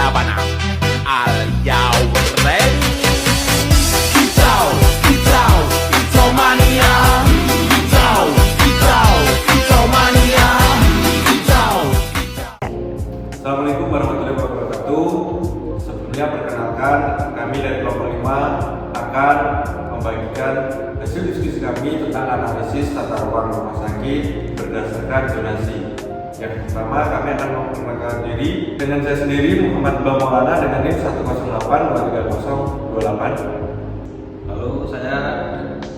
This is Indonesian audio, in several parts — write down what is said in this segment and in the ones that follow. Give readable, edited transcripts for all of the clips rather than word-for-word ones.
Sabana. Are you ready? Kicau, kicau, kicau mania. Kicau, kicau, kicau mania. Kicau, kicau. Assalamualaikum warahmatullahi wabarakatuh. Sebelumnya perkenalkan, kami dari kelompok 5 akan membagikan hasil diskusi kami tentang analisis tata ruang rumah sakit berdasarkan zonasi. Yang pertama, kami akan memperkenalkan diri dengan saya sendiri, Muhammad Bang Maulana, dengan NIM 1082328. Lalu saya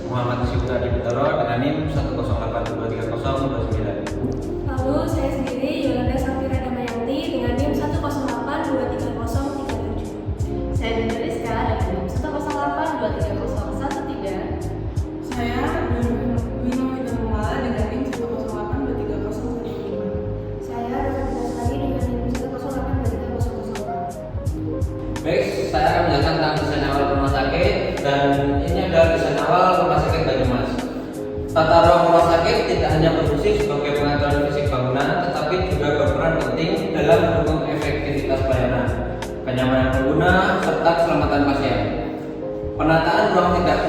Muhammad Syukur Adi Bitoro dengan NIM 108233029. Lalu saya sendiri Yolanda Safira Damayanti dengan NIM 108233037. Saya Dinda Rizka dengan NIM 108233013. Saya Wino Widanumala dengan NIM 108233035. Saya Rosa Lagi dengan NIM 1082300. Baik, saya akan menjelaskan tentang desain awal rumah sakit, dan ini adalah desain awal rumah sakit Banyumas. Tata ruang rumah sakit tidak hanya berfungsi sebagai pengaturan fisik bangunan, tetapi juga berperan penting dalam mendukung efektivitas pelayanan, kenyamanan pengguna, serta keselamatan pasien. Penataan ruang tidak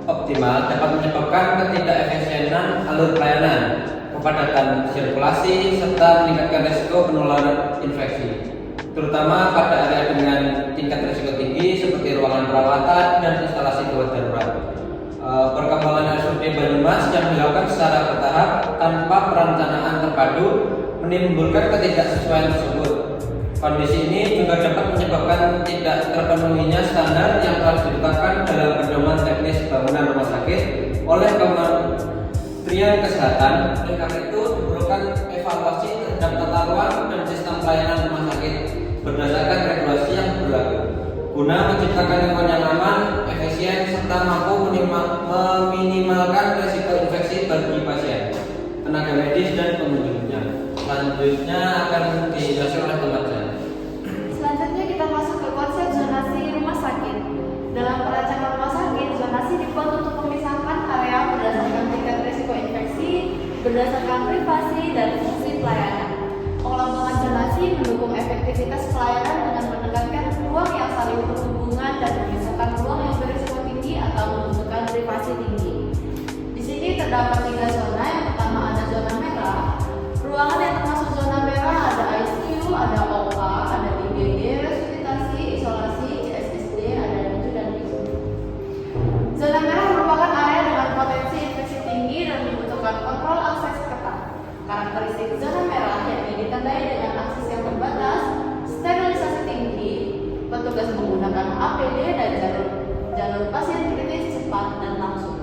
optimal dapat menyebabkan ketidakefisienan alur pelayanan, kepadatan sirkulasi, serta meningkatkan risiko penularan infeksi, terutama pada area dengan tingkat risiko tinggi seperti ruangan perawatan dan instalasi gawat darurat. Perkembangan RSUD Banyumas yang dilakukan secara bertahap tanpa perencanaan terpadu menimbulkan ketidaksesuaian tersebut. Kondisi ini juga dapat menyebabkan tidak terpenuhinya standar yang telah ditetapkan dalam pedoman teknis bangunan rumah sakit oleh Kementerian Kesehatan. Oleh karena itu diperlukan evaluasi terhadap tata ruang dan sistem pelayanan rumah sakit berdasarkan regulasi yang berlaku, guna menciptakan lingkungan yang aman, efisien, serta mampu meminimalkan risiko infeksi bagi pasien, tenaga medis, dan pengunjungnya. Selanjutnya akan dijelaskan oleh teman saya. Selanjutnya kita masuk ke konsep zonasi rumah sakit. Dalam perencanaan rumah sakit, zonasi dibuat untuk memisahkan area berdasarkan tingkat risiko infeksi, berdasarkan privasi dan fungsi pelayanan. Pengelompokan zonasi mendukung efektivitas pelayanan dengan menekankan ruang yang saling berhubungan dan memisahkan ruang yang berisiko tinggi atau membutuhkan privasi tinggi. Di sini terdapat 3 zona. Yang pertama ada zona merah. Ruangan yang termasuk zona merah ada ICU, ada OK, ada IGD, resusitasi, isolasi, CSSD, ada NICU dan PICU. Zona merah merupakan area dengan potensi infeksi tinggi dan membutuhkan kontrol akses ketat. Karakteristik zona merah yakni ditandai dengan akses yang terbatas, sterilisasi tinggi, petugas menggunakan APD dan jalur pasien kritis cepat dan langsung.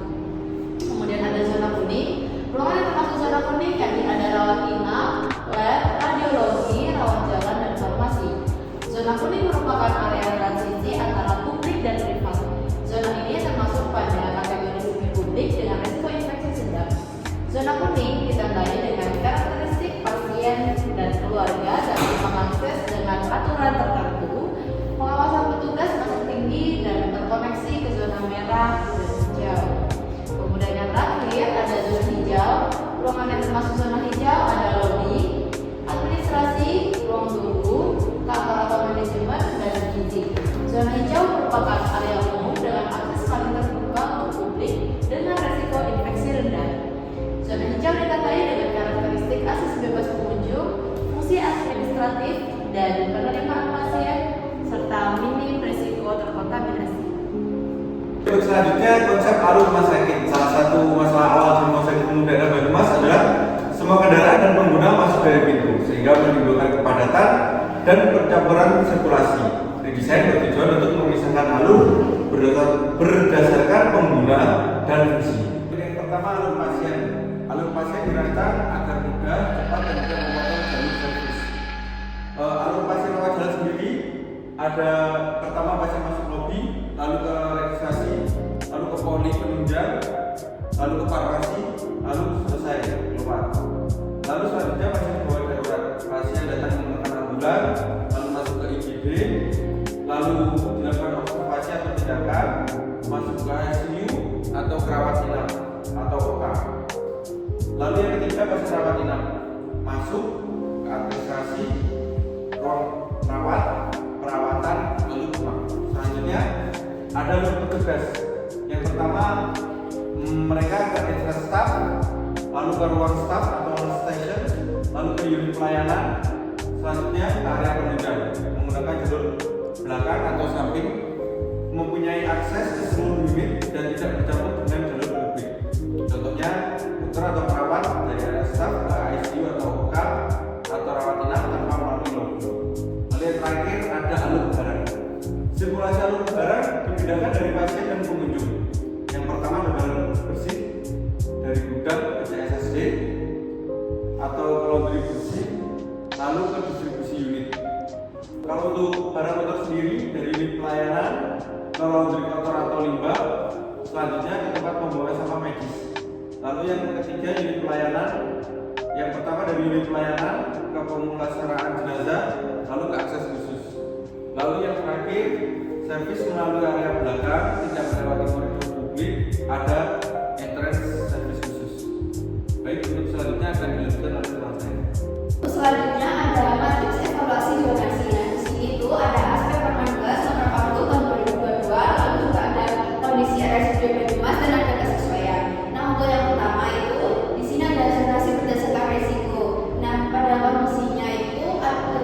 Kemudian ada zona kuning. Ruangan yang termasuk zona kuning yakni ada rawat inap, lab, radiologi, rawat jalan, dan farmasi. Zona kuning merupakan area transisi antara publik dan privat. Zona ini termasuk pada kategori semi publik dengan risiko infeksi sedang. Zona kuning ditandai dengan karakteristik pasien dan keluarga dapat mengakses dengan aturan tertentu, pengawasan petugas masih tinggi, dan terkoneksi ke zona merah dan hijau. Kemudian yang terakhir ada zona hijau. Ruangan yang termasuk zona hijau ada lobi, administrasi, ruang tunggu, kantor atau manajemen, dan gizi. Zona hijau merupakan area umum dengan akses paling terbuka untuk publik dengan resiko infeksi rendah. Zona hijau ditandai dengan karakteristik akses bebas pengunjung, fungsi administratif, dan penerimaan pasien, serta minim risiko terkontaminasi. Untuk selanjutnya, konsep alur rumah sakit. Salah satu masalah awal di rumah sakit umum daerah Banyumas adalah semua kendaraan dan pengguna masuk dari pintu, sehingga menimbulkan kepadatan dan percampuran sirkulasi. Didesain bertujuan untuk memisahkan alur berdasarkan pengguna dan fungsi. Yang pertama, alur pasien. Alur pasien dirancang agar mudah, cepat, dan tidak memotong jalur servis. Alur pasien lewat jalan sendiri ada pertama pasien masuk lobi, lalu ke registrasi, lalu ke poli penunjang, lalu ke farmasi, lalu selesai keluar. Lalu selanjutnya pasien dibawa darurat. Pasien datang menggunakan ambulan, lalu masuk ke IGD, lalu dilakukan observasi atau tindakan, masuk ke ICU atau rawat inap atau OK. Lalu yang ketiga pasien rawat inap, masuk ke administrasi, ruang rawat, ada untuk petugas. Yang pertama, mereka ke entrance staff, lalu ke ruang staff atau station, lalu ke unit pelayanan, selanjutnya ke area penunjang menggunakan jalur belakang atau samping, mempunyai akses ke seluruh unit dan tidak bercampur dengan jalur publik. Contohnya, dokter atau perawat dari area staff ke ICU atau OK atau rawat inap tanpa melalui lobby. Lalu yang terakhir ada alur barang. Sirkulasi alur barang dibedakan dari pasien dan pengunjung. Yang pertama ada barang bersih dari gudang ke CSSD atau laundry bersih, lalu ke distribusi unit. Kalau untuk barang kotor sendiri dari unit pelayanan ke laundry kotor atau limbah, selanjutnya ke tempat pembuangan sampah medis. Lalu yang ketiga unit pelayanan. Yang pertama dari unit pelayanan ke pemulasaraan jenazah, lalu ke akses khusus. Lalu yang terakhir servis melalui area belakang tidak melewati koridor publik, ada entrance service khusus. Baik, untuk selanjutnya akan dilanjutkan oleh teman saya. Selanjutnya ada matriks evaluasi zonasi. Nah, di sini tuh ada aspek Permenkes nomor 40 tahun 2022, lalu juga ada kondisi RSUD Banyumas dan ada kesesuaian. Nah, untuk yang pertama itu di sini ada zonasi berdasarkan resiko. Nah, pada kondisinya itu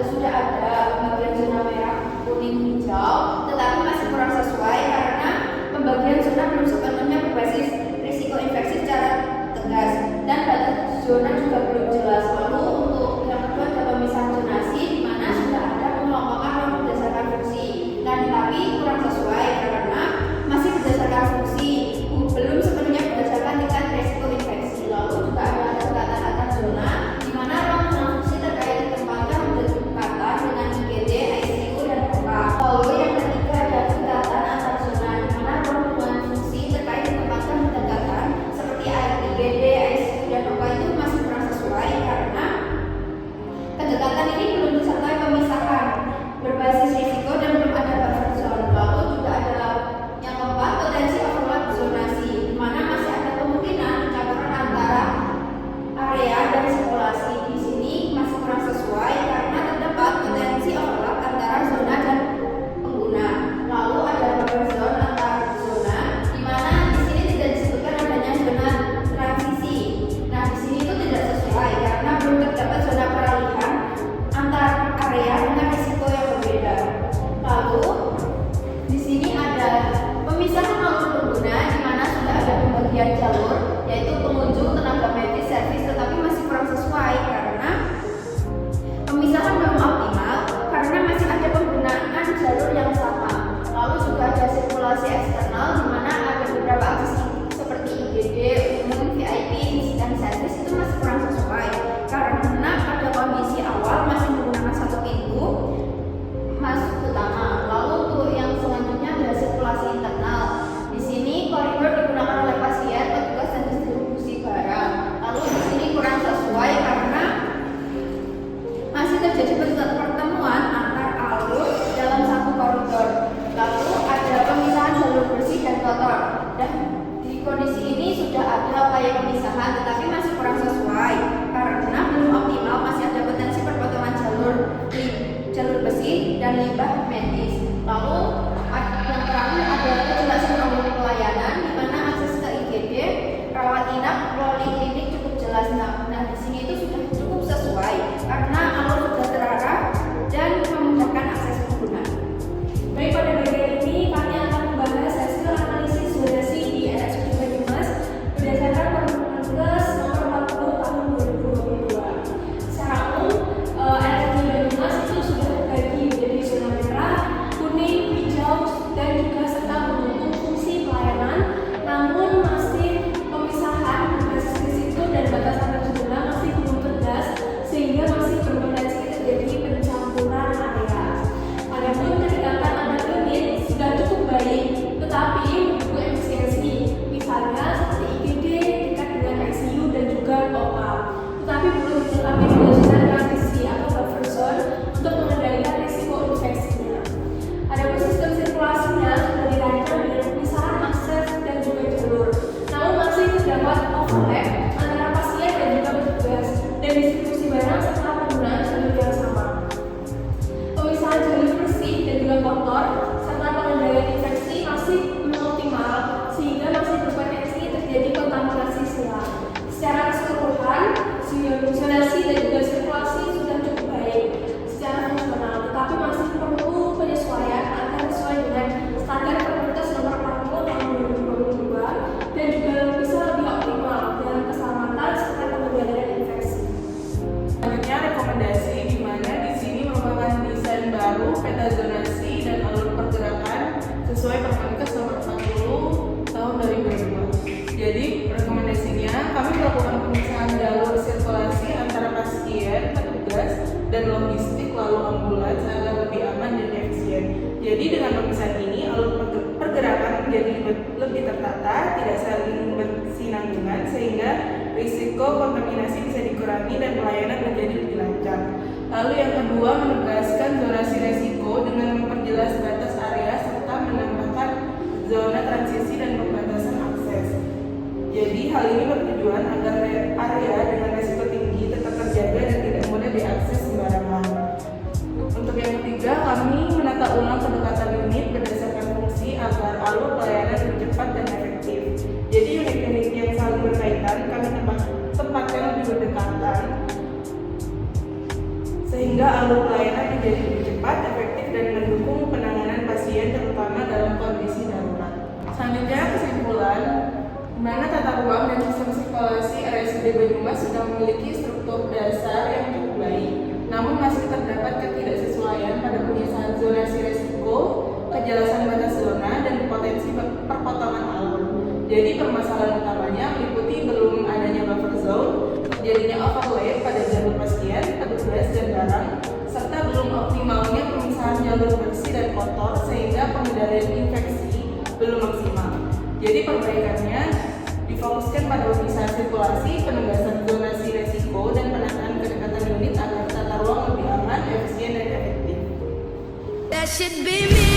sudah ada pembagian zona merah, kuning, hijau, tetapi masih kurang sesuai karena pembagian zona belum sepenuhnya berbasis risiko infeksi secara tegas dan batas zona juga belum jelas. Lalu untuk yang kedua ada pemisahan zonasi di mana sudah ada pengelompokan berdasarkan fungsi. Nah, tetapi kurang sesuai karena masih berdasarkan fungsi, belum sepenuhnya berdasarkan tingkat risiko infeksi. Lalu juga ada tingkatan antar zona di mana ruang fungsi terkait ditempatkan berdekatan dengan IGD, ICU dan OK. Lalu yang ketiga ada tingkatan antar zona di mana ruang fungsi terkait ditempatkan berdekatan seperti IGD, ICU dan OK itu masih kurang sesuai karena kedekatan ini belum disertai pemisahan berbasis risiko dan belum ada buffer zone. Lalu juga ada yang keempat, potensi overlap zonasi di mana masih ada kemungkinan pencampuran antara area dan sirkulasi. Di sini masih kurang sesuai karena terdapat potensi overlap antara zona dan pengguna. Lalu ada buffer zone antar zona di mana di sini tidak disebutkan adanya zona transisi. Nah, di sini itu tidak sesuai karena belum terdapat zona peralihan antar area dengan risiko yang berbeda. Lalu di sini ada pemisahan alur pengguna di mana sudah ada pembagian jalur yaitu pengunjung, tenaga medis, servis, tetapi masih kurang sesuai karena pemisahan belum optimal karena masih ada penggunaan jalur yang sama. Lalu juga ada sirkulasi eksternal di mana ada beberapa akses seperti IGD, umum, VIP, dan servis itu masih kurang sesuai karena pada kondisi awal masih menggunakan satu pintu masuk utama. Lalu untuk yang selanjutnya ada sirkulasi internal. Di sini koridor digunakan oleh pasien, petugas dan distribusi barang. Lalu di sini kurang sesuai karena masih terjadi pertemuan antar alur dalam satu koridor. Lalu ada pemisahan jalur bersih dan kotor. Dan di kondisi ini sudah ada upaya pemisahan tetapi masih kurang sesuai karena belum optimal, masih ada potensi perpotongan jalur bersih dan limbah medis. Lalu yang terakhir ada kejelasan nomor pelayanan di mana akses ke IGD, rawat inap, poliklinik cukup jelas. Nah, di sini itu sudah cukup sesuai karena alur sudah terarah dan memudahkan akses pengguna. Baik, pada bagian ini kami akan membahas hasil analisis zonasi di RSUD Banyumas berdasarkan Permenkes nomor 40 tahun 2022. Secara umum, RSUD Banyumas itu sudah terbagi menjadi zona merah, kuning, hijau, peta zonasi dan alur pergerakan sesuai Permenkes nomor 40 tahun 2002. Jadi rekomendasinya kami melakukan pemisahan jalur sirkulasi antara pasien, petugas, dan logistik lalu ambulans agar lebih aman dan efisien. Jadi dengan pemisahan ini alur pergerakan menjadi lebih tertata, tidak saling bersinambungan sehingga risiko kontaminasi bisa dikurangi dan pelayanan menjadi lebih lancar. Lalu yang kedua, menegaskan zonasi resiko dengan memperjelas batas area serta menambahkan zona transisi dan pembatasan akses. Jadi hal ini bertujuan agar area dengan resiko tinggi tetap terjaga dan tidak mudah diakses sembarangan. Untuk yang ketiga, kami menata ulang pendekatan unit berdasarkan fungsi agar alur pelayanan lebih cepat dan efektif. Jadi unit-unit yang saling berkaitan kami tempatkan lebih berdekatan sehingga alur pelayanan menjadi lebih cepat, efektif, dan mendukung penanganan pasien terutama dalam kondisi darurat. Selanjutnya kesimpulan, di mana tata ruang dan sistem sirkulasi RSUD Banyumas sudah memiliki struktur dasar yang cukup baik, namun masih terdapat ketidaksesuaian pada penyiasatan zonasi resiko, kejelasan batas zona, dan potensi perpotongan alur. Jadi permasalahan utamanya meliputi belum adanya buffer zone, terjadinya overlap pada jalur pasien, petugas, dan barang, serta belum optimalnya pemisahan jalur bersih dan kotor sehingga pengendalian infeksi belum maksimal. Jadi perbaikannya difokuskan pada pemisahan sirkulasi, penegasan zonasi resiko, dan penataan kedekatan unit agar tata ruang lebih aman, efisien, dan efektif. That should be me.